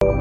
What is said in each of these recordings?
नमस्कार,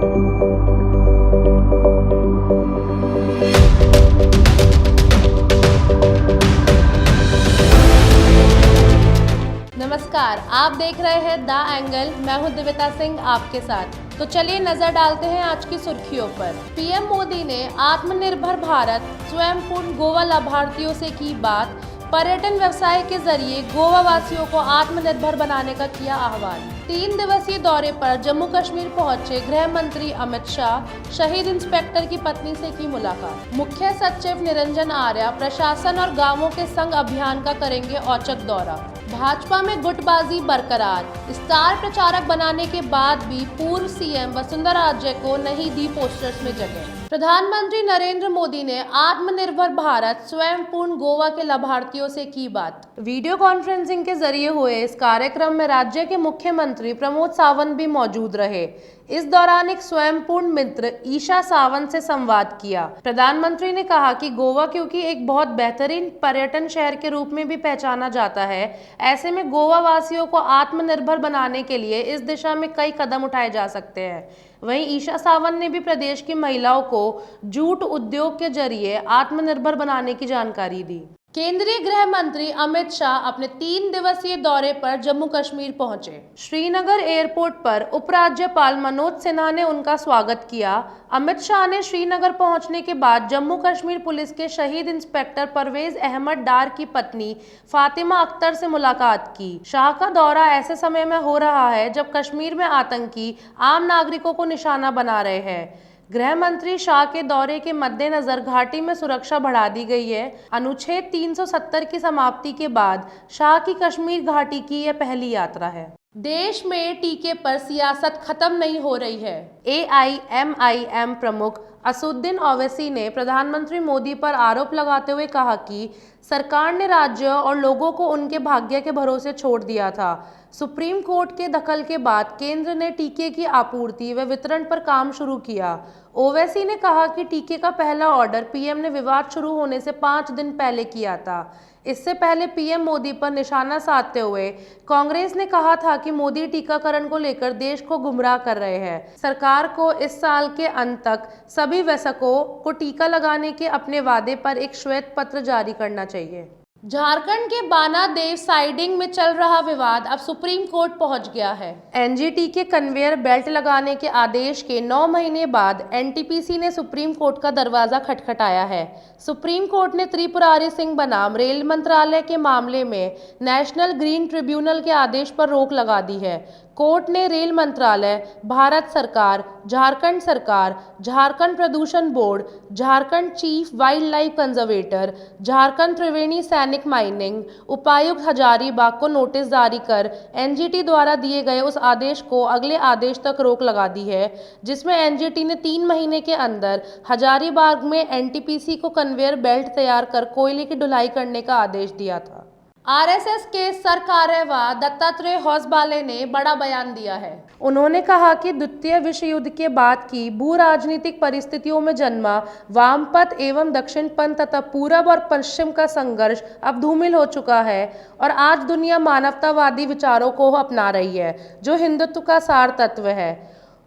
आप देख रहे हैं द एंगल। मैं हूं दिव्यता सिंह आपके साथ। तो चलिए नजर डालते हैं आज की सुर्खियों पर। पीएम मोदी ने आत्मनिर्भर भारत स्वयंपूर्ण गोवा लाभार्थियों से की बात। पर्यटन व्यवसाय के जरिए गोवा वासियों को आत्मनिर्भर बनाने का किया आह्वान। 3 दिवसीय दौरे पर जम्मू कश्मीर पहुंचे गृह मंत्री अमित शाह। शहीद इंस्पेक्टर की पत्नी से की मुलाकात। मुख्य सचिव निरंजन आर्य प्रशासन और गांवों के संग अभियान का करेंगे औचक दौरा। भाजपा में गुटबाजी बरकरार। स्टार प्रचारक बनाने के बाद भी पूर्व सीएम वसुंधरा राजे को नहीं दी पोस्टर्स में जगह। प्रधानमंत्री नरेंद्र मोदी ने आत्मनिर्भर भारत स्वयंपूर्ण गोवा के लाभार्थियों से की बात। वीडियो कॉन्फ्रेंसिंग के जरिए हुए इस कार्यक्रम में राज्य के मुख्यमंत्री प्रमोद सावंत भी मौजूद रहे। इस दौरान एक स्वयंपूर्ण मित्र ईशा सावंत से संवाद किया। प्रधानमंत्री ने कहा कि गोवा क्योंकि एक बहुत बेहतरीन पर्यटन शहर के रूप में भी पहचाना जाता है, ऐसे में गोवा वासियों को आत्मनिर्भर बनाने के लिए इस दिशा में कई कदम उठाए जा सकते हैं। वहीं ईशा सावंत ने भी प्रदेश की महिलाओं को जूट उद्योग के जरिए आत्मनिर्भर बनाने की जानकारी दी। केंद्रीय गृह मंत्री अमित शाह अपने 3 दिवसीय दौरे पर जम्मू कश्मीर पहुंचे। श्रीनगर एयरपोर्ट पर उपराज्यपाल मनोज सिन्हा ने उनका स्वागत किया। अमित शाह ने श्रीनगर पहुंचने के बाद जम्मू कश्मीर पुलिस के शहीद इंस्पेक्टर परवेज अहमद डार की पत्नी फातिमा अख्तर से मुलाकात की। शाह का दौरा ऐसे समय में हो रहा है जब कश्मीर में आतंकी आम नागरिकों को निशाना बना रहे हैं। गृह मंत्री शाह के दौरे के मद्देनजर घाटी में सुरक्षा बढ़ा दी गई है। अनुच्छेद 370 की समाप्ति के बाद शाह की कश्मीर घाटी की यह पहली यात्रा है। देश में टीके पर सियासत खत्म नहीं हो रही है। AIMIM प्रमुख असुद्दीन ओवैसी ने प्रधानमंत्री मोदी पर आरोप लगाते हुए कहा कि सरकार ने राज्य और लोगों को उनके भाग्य के भरोसे छोड़ दिया था। सुप्रीम कोर्ट के दखल के बाद केंद्र ने टीके की आपूर्ति व वितरण पर काम शुरू किया। ओवैसी ने कहा कि टीके का पहला ऑर्डर पीएम ने विवाद शुरू होने से 5 दिन पहले किया था। इससे पहले पीएम मोदी पर निशाना साधते हुए कांग्रेस ने कहा था कि मोदी टीकाकरण को लेकर देश को गुमराह कर रहे हैं। सरकार को इस साल के अंत तक सभी वयस्कों को टीका लगाने के अपने वादे पर एक श्वेत पत्र जारी करना चाहिए। झारखंड के बानादेव साइडिंग में चल रहा विवाद अब सुप्रीम कोर्ट पहुंच गया है। एनजीटी के कन्वेयर बेल्ट लगाने के आदेश के 9 महीने बाद एनटीपीसी ने सुप्रीम कोर्ट का दरवाजा खटखटाया है। सुप्रीम कोर्ट ने त्रिपुरारी सिंह बनाम रेल मंत्रालय के मामले में नेशनल ग्रीन ट्रिब्यूनल के आदेश पर रोक लगा दी है। कोर्ट ने रेल मंत्रालय, भारत सरकार, झारखंड प्रदूषण board, Jharkhand chief wildlife conservator, Jharkhand Triveni Sainik mining, उपायुक्त हजारीबाग को नोटिस जारी कर एनजीटी द्वारा दिए गए उस आदेश को अगले आदेश तक रोक लगा दी है, जिसमें एनजीटी ने 3 महीने के अंदर हजारीबाग में एनटीपीसी को कन्वेयर बेल्ट तैयार कर कोयले की ढुलाई करने का आदेश दिया था। आरएसएस के सरकार्यवाह दत्तात्रेय होसबाले ने बड़ा बयान दिया है। उन्होंने कहा कि द्वितीय विश्व युद्ध के बाद की भू राजनीतिक परिस्थितियों में जन्मा वामपंथ एवं दक्षिणपंथ तथा पूरब और पश्चिम का संघर्ष अब धूमिल हो चुका है और आज दुनिया मानवतावादी विचारों को अपना रही है, जो हिंदुत्व का सार तत्व है।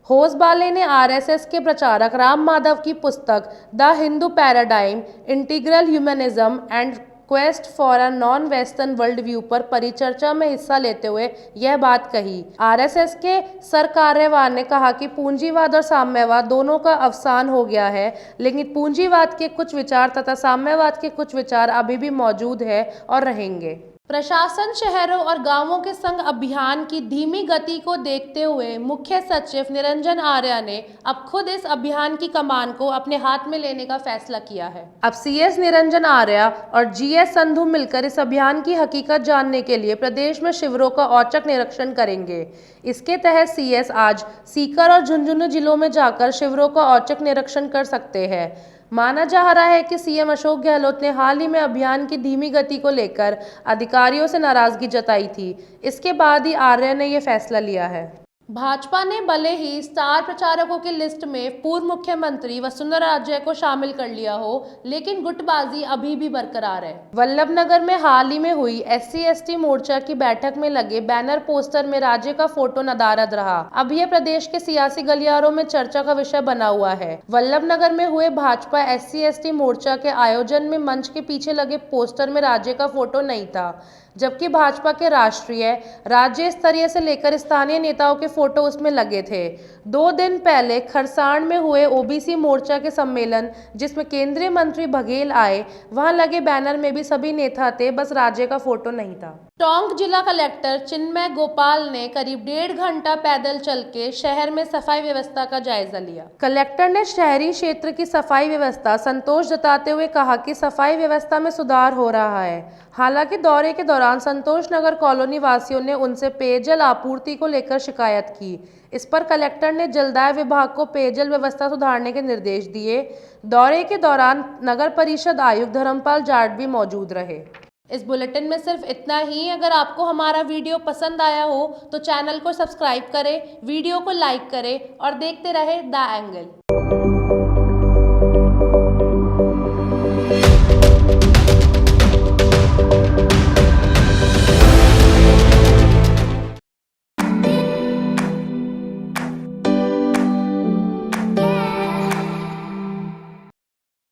होसबाले ने आरएसएस के प्रचारक राम माधव की पुस्तक the Hindu paradigm, integral humanism and quest for a non western world view पर परिचर्चा में हिस्सा लेते हुए यह बात कही। आरएसएस के सरकार्यवाह ने कहा कि पूंजीवाद और साम्यवाद दोनों का अवसान हो गया है, लेकिन पूंजीवाद के कुछ विचार तथा साम्यवाद के कुछ विचार अभी भी मौजूद है और रहेंगे। प्रशासन शहरों और गांवों के संग अभियान की धीमी गति को देखते हुए मुख्य सचिव निरंजन आर्य ने अब खुद इस अभियान की कमान को अपने हाथ में लेने का फैसला किया है। अब सीएस निरंजन आर्य और जीएस संधू मिलकर इस अभियान की हकीकत जानने के लिए प्रदेश में शिविरों का औचक निरीक्षण करेंगे। इसके तहत सीएस आज सीकर और झुंझुनू जिलों में जाकर शिविरों का औचक निरीक्षण कर सकते हैं। माना जा रहा है कि सीएम अशोक गहलोत ने हाल ही में अभियान की धीमी गति को लेकर अधिकारियों से नाराजगी जताई थी। इसके बाद ही आर्य ने यह फैसला लिया है। भाजपा ने भले ही स्टार प्रचारकों की लिस्ट में पूर्व मुख्यमंत्री वसुंधरा राजे को शामिल कर लिया हो, लेकिन गुटबाजी अभी भी बरकरार है। वल्लभनगर में हाल ही में हुई SC/ST मोर्चा की बैठक में लगे बैनर पोस्टर में राजे का फोटो नदारद रहा। अब यह प्रदेश के सियासी गलियारों में चर्चा का विषय बना हुआ है। वल्लभनगर में हुए भाजपा SC/ST मोर्चा के आयोजन में मंच के पीछे लगे पोस्टर में राजे का फोटो नहीं था, जबकि भाजपा के राष्ट्रीय, राज्य स्तरीय से लेकर स्थानीय नेताओं के फोटो उसमें लगे थे। 2 दिन पहले खरसाण में हुए OBC मोर्चा के सम्मेलन, जिसमें केंद्रीय मंत्री बघेल आए, वहां लगे बैनर में भी सभी नेता थे, बस राजे का फोटो नहीं था। टोंक जिला कलेक्टर चिन्मय गोपाल ने करीब 1.5 घंटा पैदल चल के शहर में सफाई व्यवस्था का जायजा लिया। कलेक्टर ने शहरी क्षेत्र की सफाई व्यवस्था संतोष जताते हुए कहा कि सफाई व्यवस्था में सुधार हो रहा है। हालांकि दौरे के दौरान संतोष नगर कॉलोनी वासियों ने उनसे पेयजल आपूर्ति को लेकर शिकायत की। इस पर कलेक्टर ने जलदाय विभाग को पेयजल व्यवस्था सुधारने के निर्देश दिए। दौरे के दौरान नगर परिषद आयुक्त धर्मपाल जाट भी मौजूद रहे। इस बुलेटिन में सिर्फ इतना ही। अगर आपको हमारा वीडियो पसंद आया हो तो चैनल को सब्सक्राइब करें, वीडियो को लाइक करें और देखते रहे द एंगल।